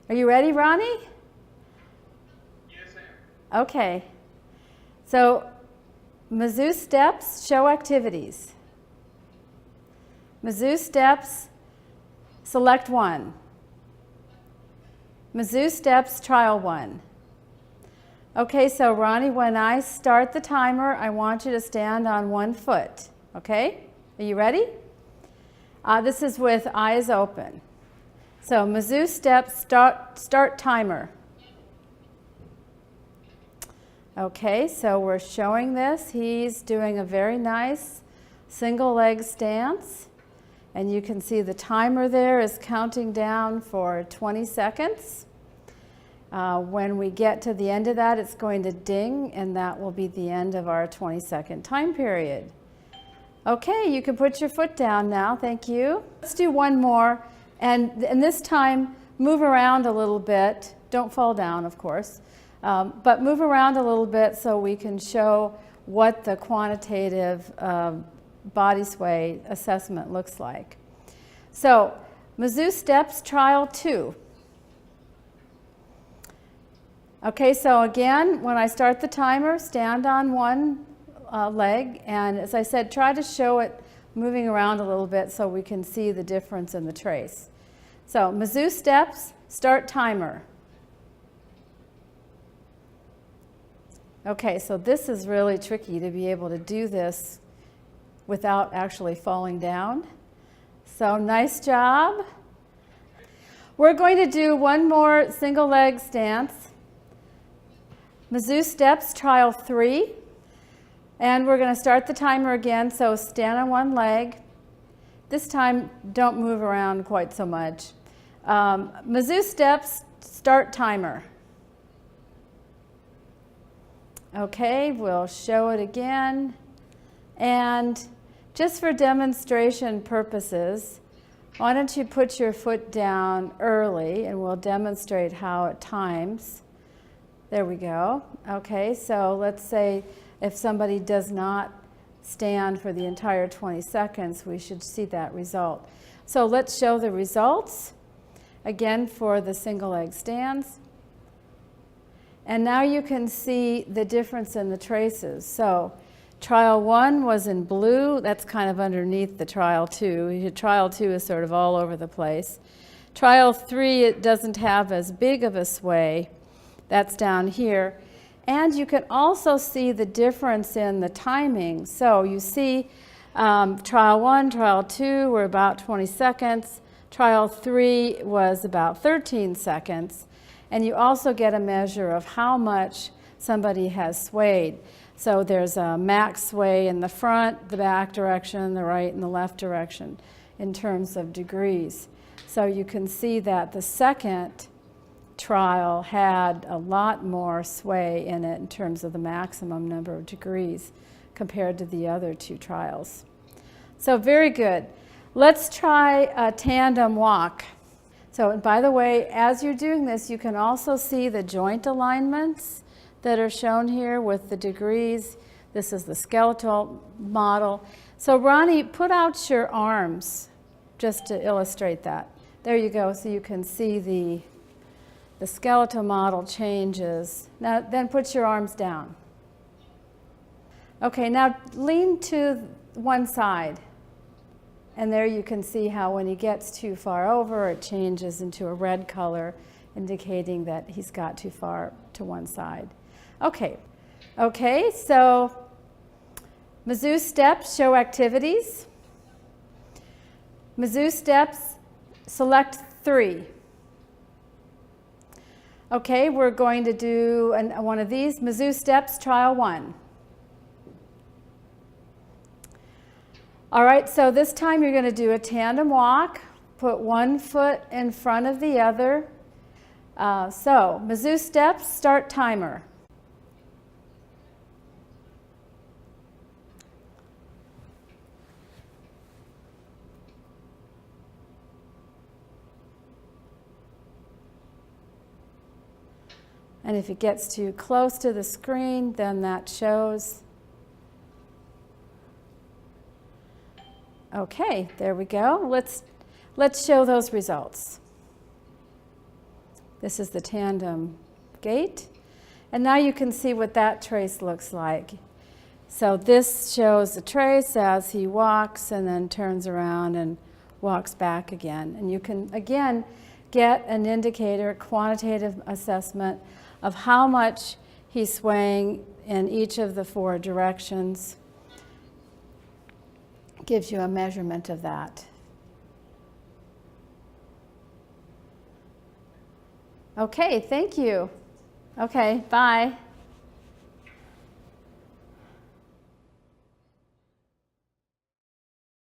Are you ready, Ronnie? Yes, ma'am. Okay. So, Mizzou steps, show activities. Mizzou steps, select one. Mizzou steps, trial one. Okay, so Ronnie, when I start the timer, I want you to stand on one foot. Okay? Are you ready? This is with eyes open. So Mizzou steps, start timer. Okay, so we're showing this. He's doing a very nice single leg stance. And you can see the timer there is counting down for 20 seconds. When we get to the end of that, it's going to ding, and that will be the end of our 20-second time period. Okay, you can put your foot down now. Thank you. Let's do one more. And this time, move around a little bit. Don't fall down, of course. But move around a little bit so we can show what the quantitative body sway assessment looks like. So, Mizzou steps, trial 2. Okay, so again, when I start the timer, stand on one leg, and as I said, try to show it moving around a little bit so we can see the difference in the trace. So, Mizzou steps, start timer. Okay, so this is really tricky to be able to do this without actually falling down. So, nice job. We're going to do one more single leg stance. Mizzou steps, trial 3. And we're going to start the timer again, so stand on one leg. This time, don't move around quite so much. Mizzou steps, start timer. Okay, we'll show it again. And just for demonstration purposes, why don't you put your foot down early, and we'll demonstrate how it times. There we go. Okay, so let's say if somebody does not stand for the entire 20 seconds, we should see that result. So let's show the results again for the single leg stands. And now you can see the difference in the traces. So trial 1 was in blue. That's kind of underneath the trial 2. Trial 2 is sort of all over the place. Trial 3, it doesn't have as big of a sway. That's down here. And you can also see the difference in the timing. So you see trial 1, trial 2 were about 20 seconds. Trial 3 was about 13 seconds. And you also get a measure of how much somebody has swayed. So there's a max sway in the front, the back direction, the right and the left direction in terms of degrees. So you can see that the second trial had a lot more sway in it in terms of the maximum number of degrees compared to the other 2 trials. So very good. Let's try a tandem walk. So by the way, as you're doing this, you can also see the joint alignments that are shown here with the degrees. This is the skeletal model. So Ronnie, put out your arms just to illustrate that. There you go, so you can see the skeletal model changes. Now, then put your arms down. Okay, now lean to one side. And there you can see how when he gets too far over, it changes into a red color, indicating that he's got too far to one side. Okay, so Mizzou steps, show activities. Mizzou steps, select 3. Okay, we're going to do one of these. Mizzou steps, trial 1. All right, so this time you're going to do a tandem walk. Put one foot in front of the other. So, Mizzou steps, start timer. And if it gets too close to the screen, then that shows. Okay, there we go. Let's show those results. This is the tandem gait. And now you can see what that trace looks like. So this shows the trace as he walks and then turns around and walks back again. And you can, again, get an indicator, a quantitative assessment of how much he's swaying in each of the 4 directions. Gives you a measurement of that. Okay, thank you. Okay, bye.